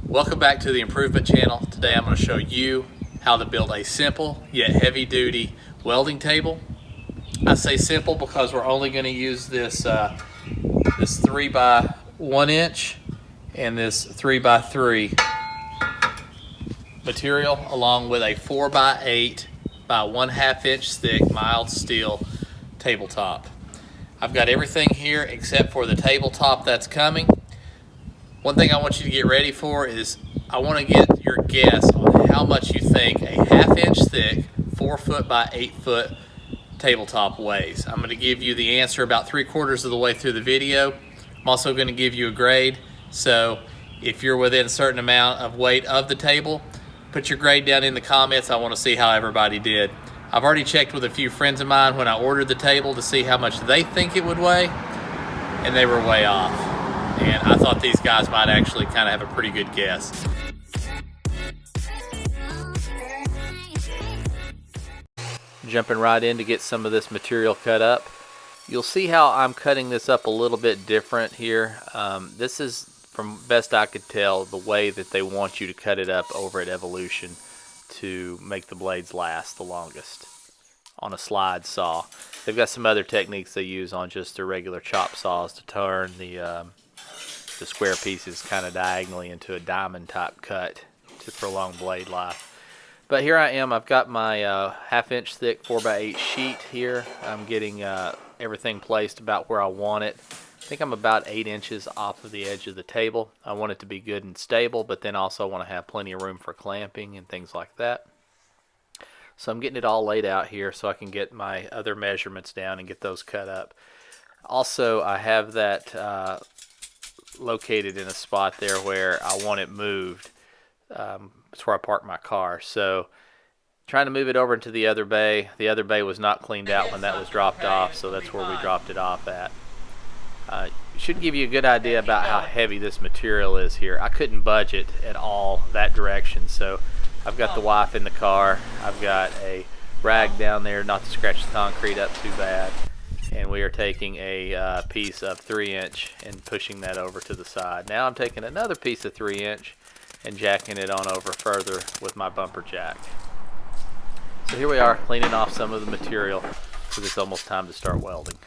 Welcome back to the Improvement Channel. Today I'm going to show you how to build a simple yet heavy duty welding table. I say simple because we're only going to use this 3 by 1 inch and this 3 by 3 material, along with a 4 by 8 by 1/2 inch thick mild steel tabletop. I've got everything here except for the tabletop that's coming. One thing I want you to get ready for is I want to get your guess on how much you think a 1/2 inch thick 4 foot by 8 foot tabletop weighs. I'm going to give you the answer about 3/4 of the way through the video. I'm also going to give you a grade, so if you're within a certain amount of weight of the table, put your grade down in the comments. I want to see how everybody did. I've already checked with a few friends of mine when I ordered the table to see how much they think it would weigh, and they were way off. And I thought these guys might actually kind of have a pretty good guess. Jumping right in to get some of this material cut up. You'll see how I'm cutting this up a little bit different here. This is, from best I could tell, the way that they want you to cut it up over at Evolution to make the blades last the longest on a slide saw. They've got some other techniques they use on just their regular chop saws to turn the square pieces kind of diagonally into a diamond type cut to prolong blade life. But here I am, I've got my 1/2 inch thick 4 by 8 sheet here. I'm getting everything placed about where I want it. I think I'm about 8 inches off of the edge of the table. I want it to be good and stable, but then also want to have plenty of room for clamping and things like that. So I'm getting it all laid out here so I can get my other measurements down and get those cut up. Also, I have that located in a spot there where I want it moved. It's where I park my car. So trying to move it over into the other bay. The other bay was not cleaned out when that was dropped off, so that's where we dropped it off at. Should give you a good idea about how heavy this material is here. I couldn't budge it at all that direction, so I've got the wife in the car. I've got a rag down there not to scratch the concrete up too bad. And we are taking a piece of 3 inch and pushing that over to the side. Now I'm taking another piece of 3 inch and jacking it on over further with my bumper jack. So here we are, cleaning off some of the material because it's almost time to start welding.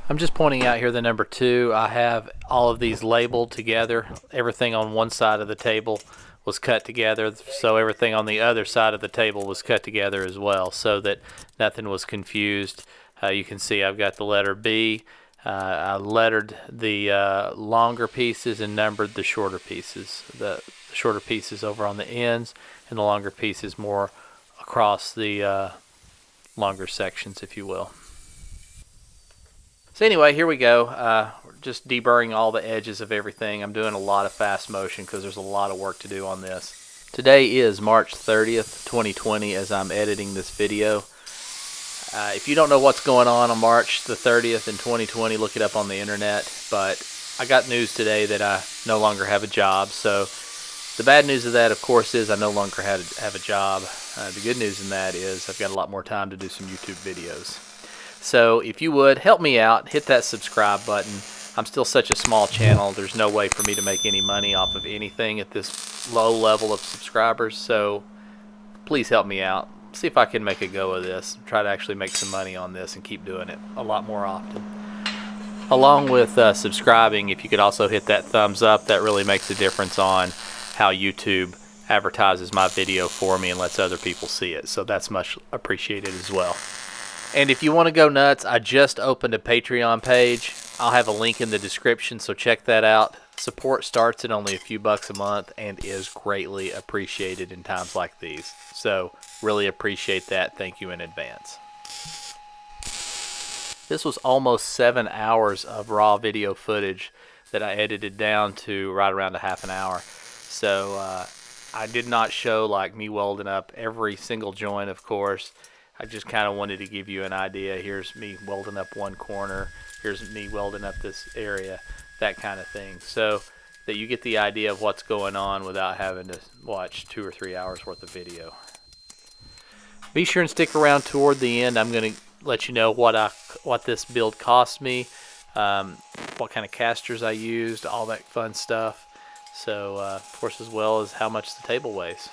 I'm just pointing out here the number 2. I have all of these labeled together. Everything on one side of the table was cut together, so everything on the other side of the table was cut together as well, so that nothing was confused. You can see I've got the letter B. I lettered the longer pieces and numbered the shorter pieces. The shorter pieces over on the ends, and the longer pieces more across the longer sections, if you will. So anyway, here we go. Just deburring all the edges of everything. I'm doing a lot of fast motion because there's a lot of work to do on this. Today is March 30th, 2020 as I'm editing this video. If you don't know what's going on March the 30th in 2020, look it up on the internet. But I got news today that I no longer have a job. So the bad news of that, of course, is I no longer have a job. The good news in that is I've got a lot more time to do some YouTube videos. So if you would, help me out, hit that subscribe button. I'm still such a small channel, there's no way for me to make any money off of anything at this low level of subscribers, so please help me out. See if I can make a go of this, try to actually make some money on this and keep doing it a lot more often. Along with subscribing, if you could also hit that thumbs up, that really makes a difference on how YouTube advertises my video for me and lets other people see it, so that's much appreciated as well. And if you want to go nuts, I just opened a Patreon page. I'll have a link in the description, so check that out. Support starts at only a few bucks a month and is greatly appreciated in times like these. So really appreciate that. Thank you in advance. This was almost 7 hours of raw video footage that I edited down to right around a half an hour. So I did not show like me welding up every single joint, of course. I just kind of wanted to give you an idea. Here's me welding up one corner. Here's me welding up this area, that kind of thing. So that you get the idea of what's going on without having to watch 2 or 3 hours worth of video. Be sure and stick around toward the end. I'm going to let you know what this build cost me. what kind of casters I used, all that fun stuff. So, of course, as well as how much the table weighs.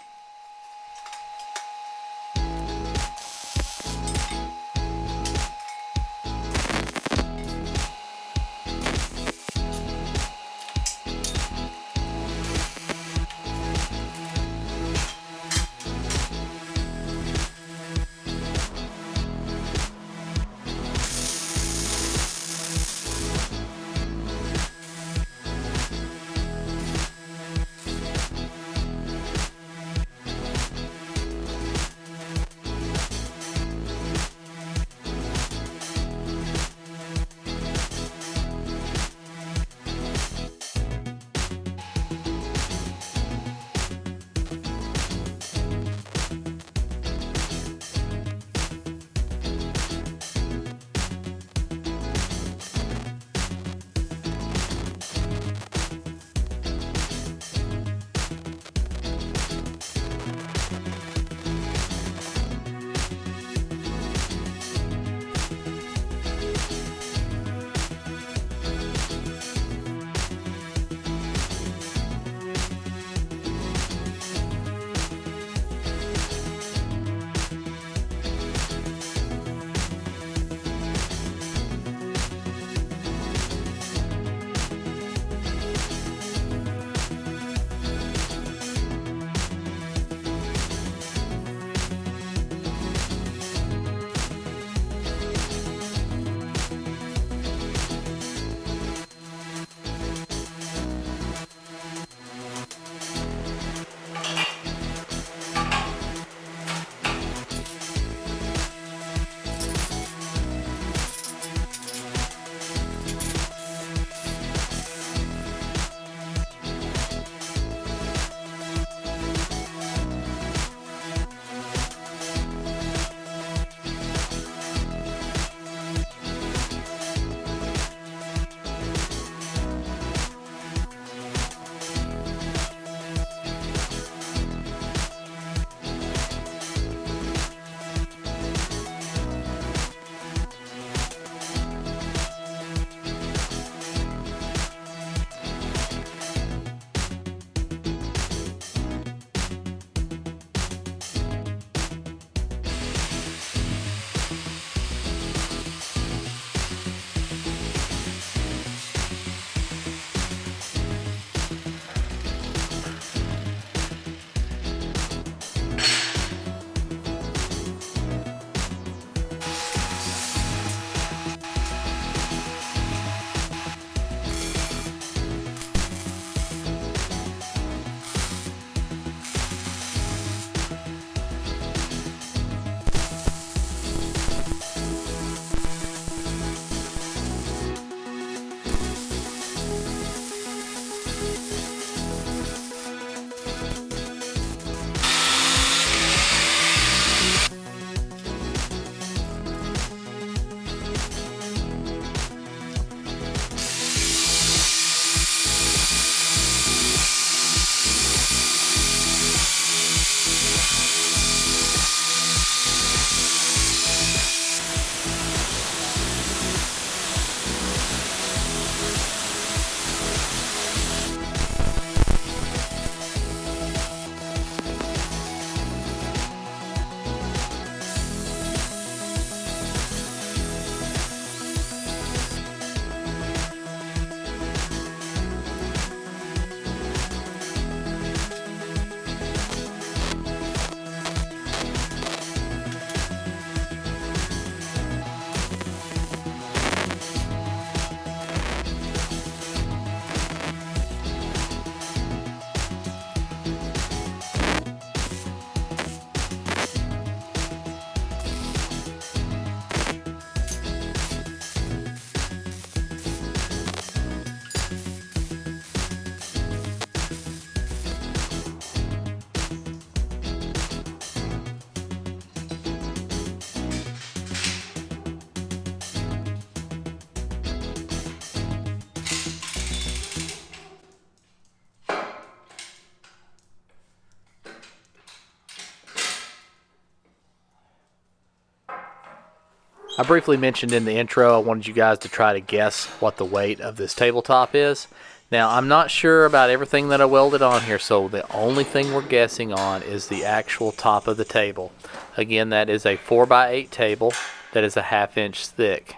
I briefly mentioned in the intro I wanted you guys to try to guess what the weight of this tabletop is. Now, I'm not sure about everything that I welded on here, so the only thing we're guessing on is the actual top of the table. Again, that is a 4x8 table that is a 1/2 inch thick.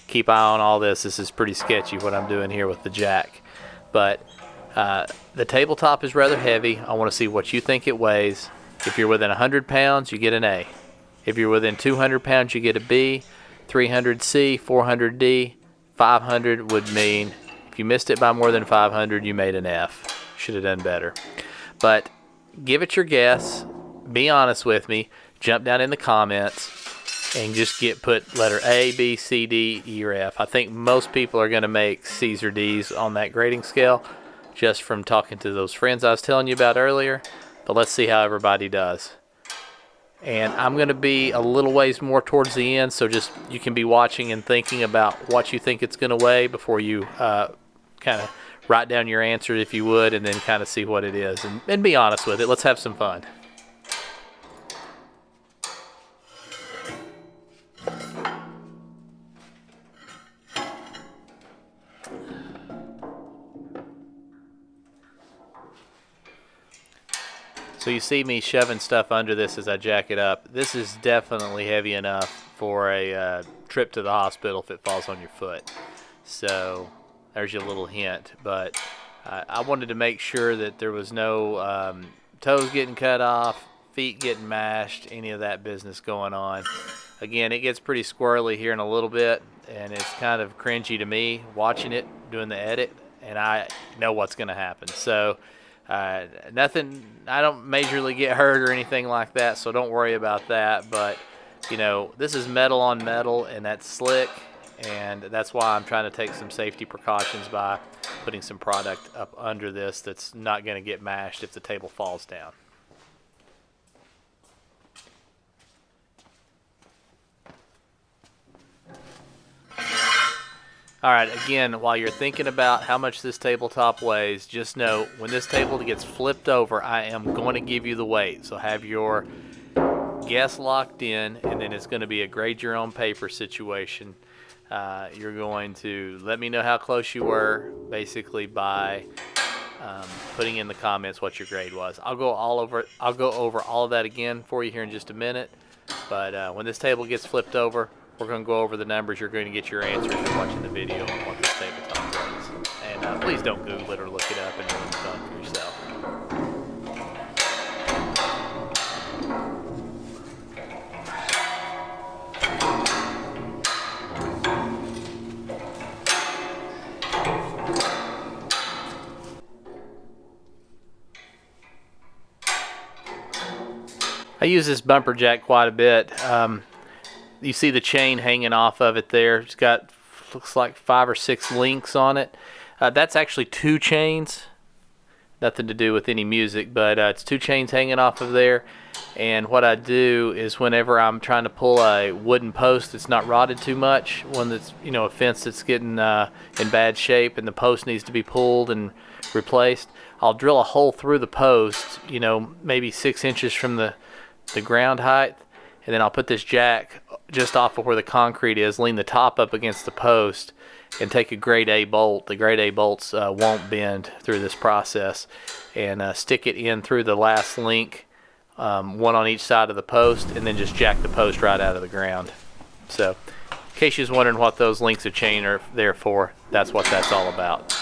Keep eye on all this. This is pretty sketchy what I'm doing here with the jack. But the tabletop is rather heavy. I want to see what you think it weighs. If you're within 100 pounds, you get an A. If you're within 200 pounds, you get a B. 300 C, 400 D, 500 would mean if you missed it by more than 500, you made an F. Should have done better. But give it your guess. Be honest with me. Jump down in the comments and just put letter A, B, C, D, E, or F. I think most people are going to make C's or D's on that grading scale just from talking to those friends I was telling you about earlier. But let's see how everybody does. And I'm going to be a little ways more towards the end, so just you can be watching and thinking about what you think it's going to weigh before you kind of write down your answer if you would, and then kind of see what it is. And be honest with it. Let's have some fun. So you see me shoving stuff under this as I jack it up. This is definitely heavy enough for a trip to the hospital if it falls on your foot. So there's your little hint. But I wanted to make sure that there was no toes getting cut off, feet getting mashed, any of that business going on. Again, it gets pretty squirrely here in a little bit, and it's kind of cringy to me watching it, doing the edit, and I know what's going to happen. So nothing, I don't majorly get hurt or anything like that, so don't worry about that. But you know, this is metal on metal, and that's slick, and that's why I'm trying to take some safety precautions by putting some product up under this that's not going to get mashed if the table falls down. Alright, again, while you're thinking about how much this tabletop weighs, just know when this table gets flipped over, I am going to give you the weight. So have your guess locked in, and then it's going to be a grade your own paper situation. You're going to let me know how close you were, basically by putting in the comments what your grade was. I'll go over all of that again for you here in just a minute. But when this table gets flipped over, we're going to go over the numbers. You're going to get your answer if you're watching the video on what this tabletop weighs. And please don't Google it or look it up and do it fun for yourself. I use this bumper jack quite a bit. You see the chain hanging off of it there. It's got, looks like 5 or 6 links on it. That's actually 2 chains. Nothing to do with any music, but it's 2 chains hanging off of there. And what I do is whenever I'm trying to pull a wooden post that's not rotted too much, one that's, you know, a fence that's getting in bad shape and the post needs to be pulled and replaced, I'll drill a hole through the post, you know, maybe 6 inches from the ground height. And then I'll put this jack just off of where the concrete is, lean the top up against the post, and take a grade A bolt. The grade A bolts won't bend through this process, and stick it in through the last link, one on each side of the post, and then just jack the post right out of the ground. So in case you was wondering what those links of chain are there for, that's what that's all about.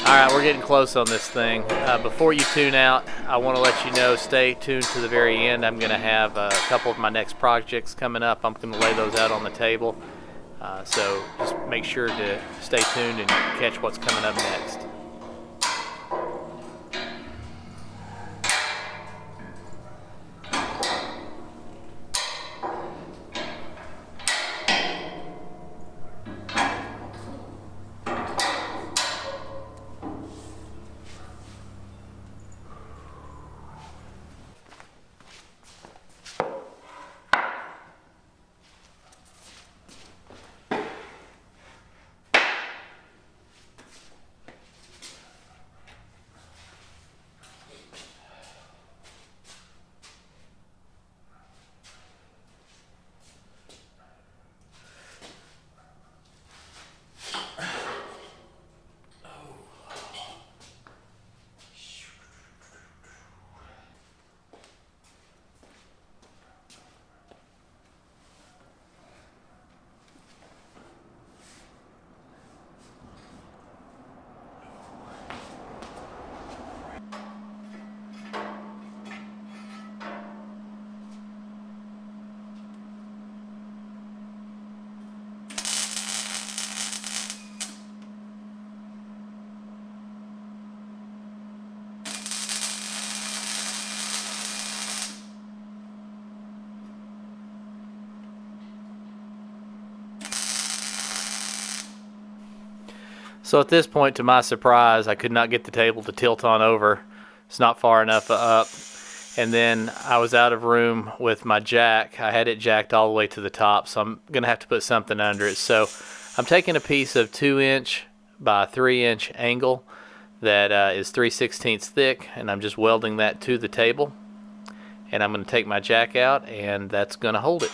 Alright, we're getting close on this thing. Before you tune out, I want to let you know, stay tuned to the very end. I'm going to have a couple of my next projects coming up. I'm going to lay those out on the table. So just make sure to stay tuned and catch what's coming up next. So at this point, to my surprise, I could not get the table to tilt on over. It's not far enough up. And then I was out of room with my jack. I had it jacked all the way to the top, so I'm going to have to put something under it. So I'm taking a piece of 2-inch by 3-inch angle that is 3/16 thick, and I'm just welding that to the table. And I'm going to take my jack out, and that's going to hold it.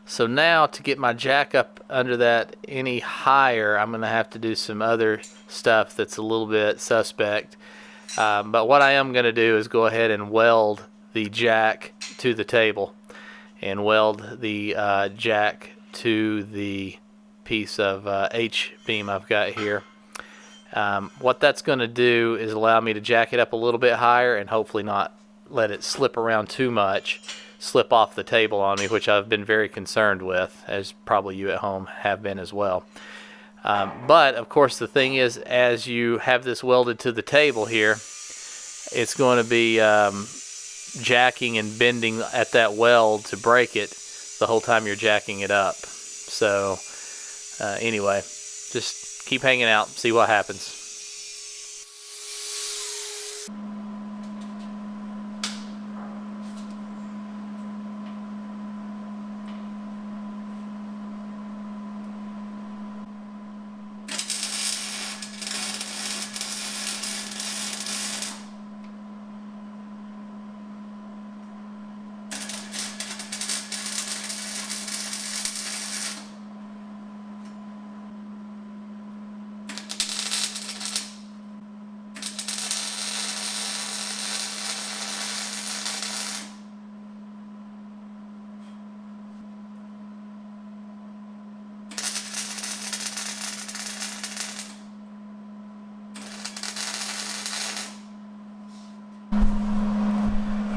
So now to get my jack up under that any higher, I'm going to have to do some other stuff that's a little bit suspect. But what I am going to do is go ahead and weld the jack to the table and weld the jack to the piece of H-beam I've got here. What that's going to do is allow me to jack it up a little bit higher and hopefully not let it slip around too much, slip off the table on me, which I've been very concerned with, as probably you at home have been as well. But of course the thing is, as you have this welded to the table here, it's going to be jacking and bending at that weld to break it the whole time you're jacking it up. So anyway, just keep hanging out, see what happens.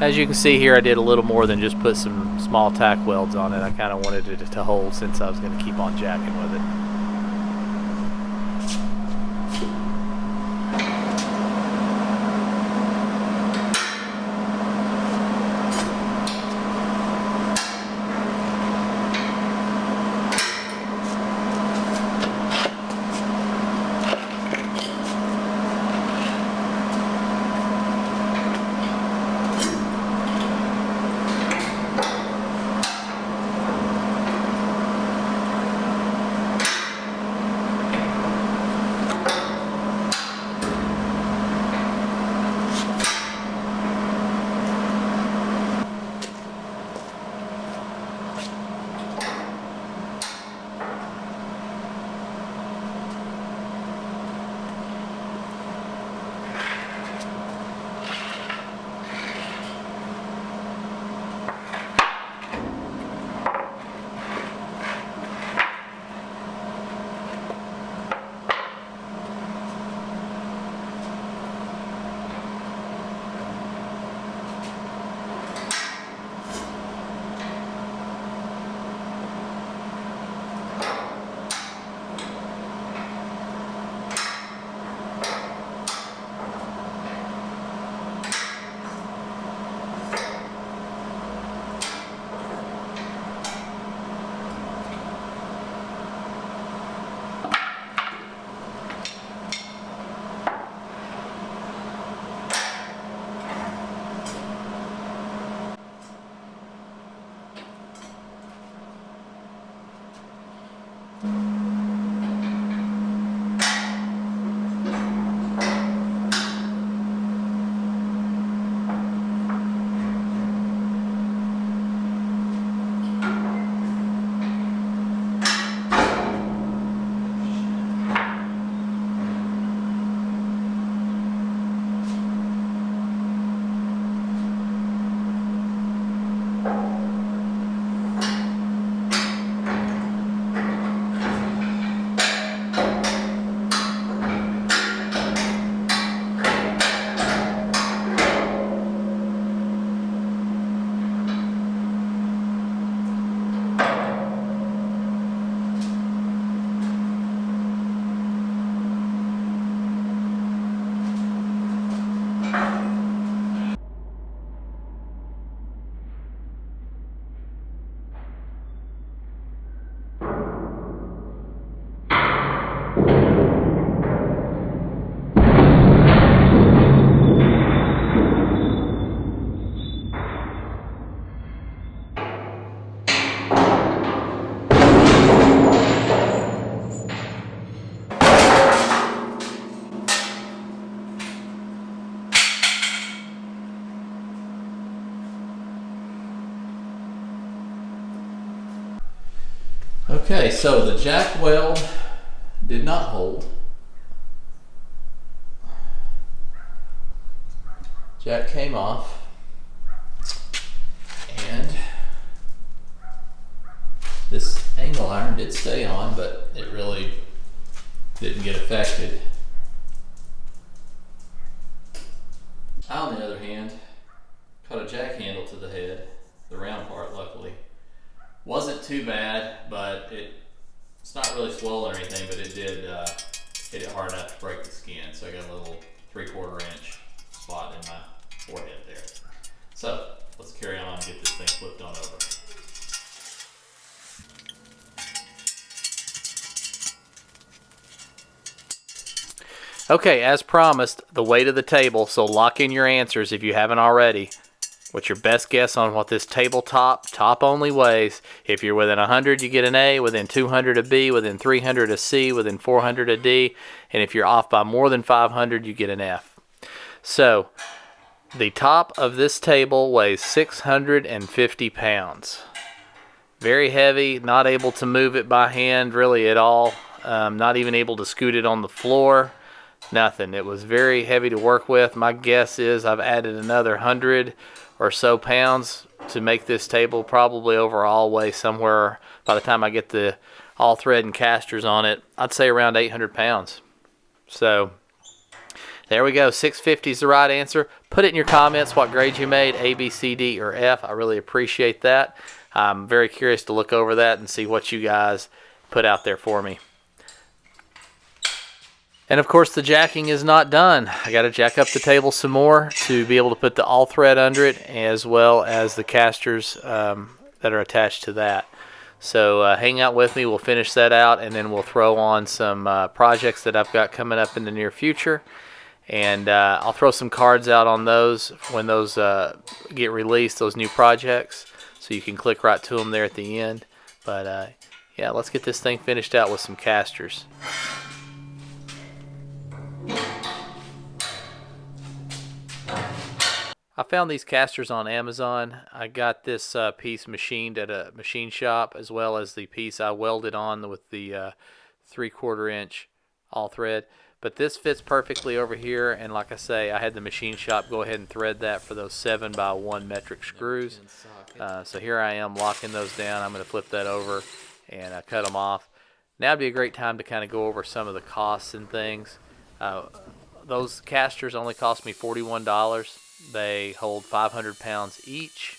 As you can see here, I did a little more than just put some small tack welds on it. I kind of wanted it to hold since I was going to keep on jacking with it. Okay, so the jack weld did not hold. Jack came off, and this angle iron did stay on, but it really didn't get affected. I, on the other hand, caught a jack handle to the head, the round part luckily. Wasn't too bad, but it's not really swollen or anything, but it did hit it hard enough to break the skin. So I got a little 3/4 inch spot in my forehead there. So let's carry on and get this thing flipped on over. Okay, as promised, the weight of the table, so lock in your answers if you haven't already. What's your best guess on what this tabletop top only weighs? If you're within 100, you get an A, within 200 a B, within 300 a C, within 400 a D, and if you're off by more than 500, you get an F. So, the top of this table weighs 650 pounds. Very heavy, not able to move it by hand really at all, not even able to scoot it on the floor. Nothing. It was very heavy to work with. My guess is I've added another 100 or so pounds to make this table probably overall weigh somewhere, by the time I get the all thread and casters on it, I'd say around 800 pounds. So there we go. 650 is the right answer. Put it in your comments what grade you made, A, B, C, D, or F. I really appreciate that. I'm very curious to look over that and see what you guys put out there for me. And of course the jacking is not done. I got to jack up the table some more to be able to put the all thread under it, as well as the casters that are attached to that. So hang out with me, we'll finish that out, and then we'll throw on some projects that I've got coming up in the near future. And I'll throw some cards out on those when those get released, those new projects, so you can click right to them there at the end. But yeah, let's get this thing finished out with some casters. I found these casters on Amazon. I got this piece machined at a machine shop, as well as the piece I welded on with the 3/4 inch all thread. But this fits perfectly over here, and like I say, I had the machine shop go ahead and thread that for those 7x1 metric screws. So here I am locking those down. I'm going to flip that over and cut them off. Now would be a great time to kind of go over some of the costs and things. Those casters only cost me $41. They hold 500 pounds each,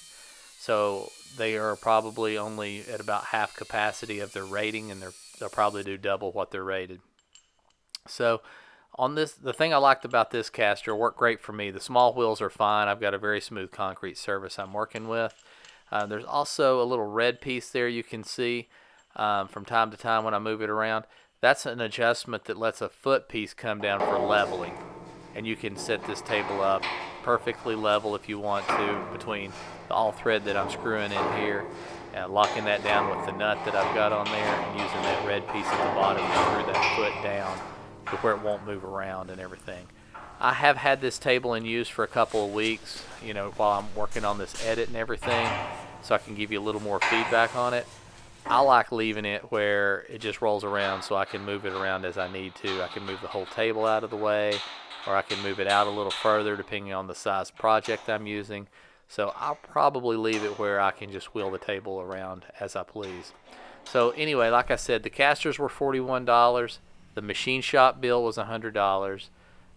so they are probably only at about half capacity of their rating, and they'll probably do double what they're rated. So on this, the thing I liked about this caster, worked great for me. The small wheels are fine. I've got a very smooth concrete surface I'm working with. There's also a little red piece there you can see from time to time when I move it around. That's an adjustment that lets a foot piece come down for leveling, and you can set this table up perfectly level if you want to between the all thread that I'm screwing in here, and locking that down with the nut that I've got on there, and using that red piece at the bottom to screw that foot down to where it won't move around and everything. I have had this table in use for a couple of weeks, you know, while I'm working on this edit and everything, so I can give you a little more feedback on it. I like leaving it where it just rolls around so I can move it around as I need to. I can move the whole table out of the way, or I can move it out a little further depending on the size project I'm using. So I'll probably leave it where I can just wheel the table around as I please. So anyway, like I said, the casters were $41. The machine shop bill was $100.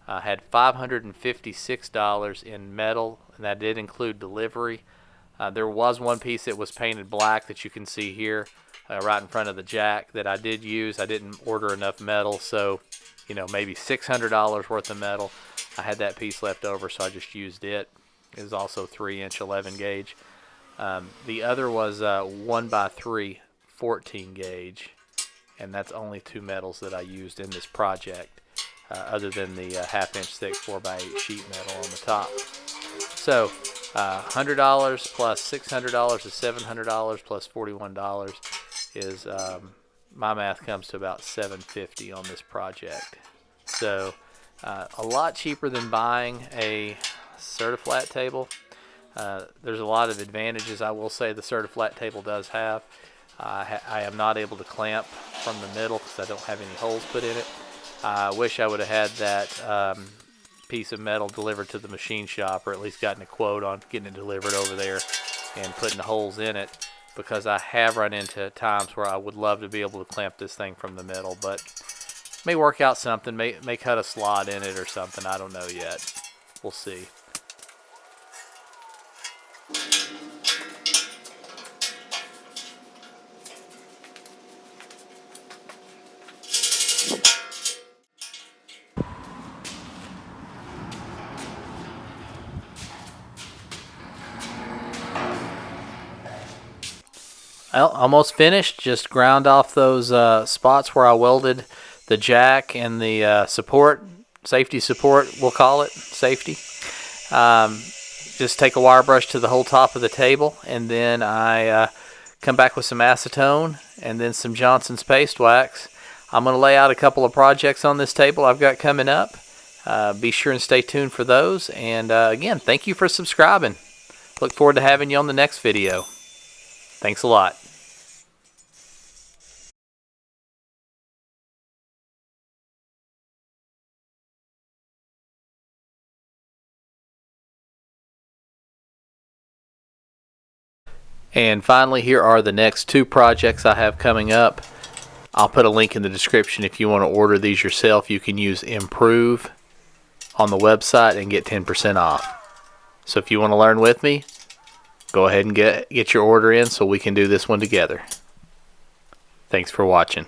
I had $556 in metal, and that did include delivery. There was one piece that was painted black that you can see here right in front of the jack that I did use. I didn't order enough metal, so you know, maybe $600 worth of metal. I had that piece left over, so I just used it. It was also 3-inch 11 gauge. The other was 1x3 14 gauge, and that's only two metals that I used in this project, other than the 1/2-inch thick 4x8 sheet metal on the top. So $100 plus $600 is $700 plus $41 is my math comes to about $750 on this project. So a lot cheaper than buying a Certiflat table. There's a lot of advantages I will say the Certiflat table does have. I am not able to clamp from the middle because I don't have any holes put in it. I wish I would have had that piece of metal delivered to the machine shop, or at least gotten a quote on getting it delivered over there and putting the holes in it, because I have run into times where I would love to be able to clamp this thing from the middle, but may work out something, may cut a slot in it or something. I don't know yet. We'll see. Well, almost finished. Just ground off those spots where I welded the jack and the safety support, we'll call it, safety. Just take a wire brush to the whole top of the table, and then I come back with some acetone and then some Johnson's paste wax. I'm going to lay out a couple of projects on this table I've got coming up. Be sure and stay tuned for those. And again, thank you for subscribing. Look forward to having you on the next video. Thanks a lot. And finally, here are the next two projects I have coming up. I'll put a link in the description if you want to order these yourself. You can use Improve on the website and get 10% off. So if you want to learn with me, go ahead and get your order in so we can do this one together. Thanks for watching.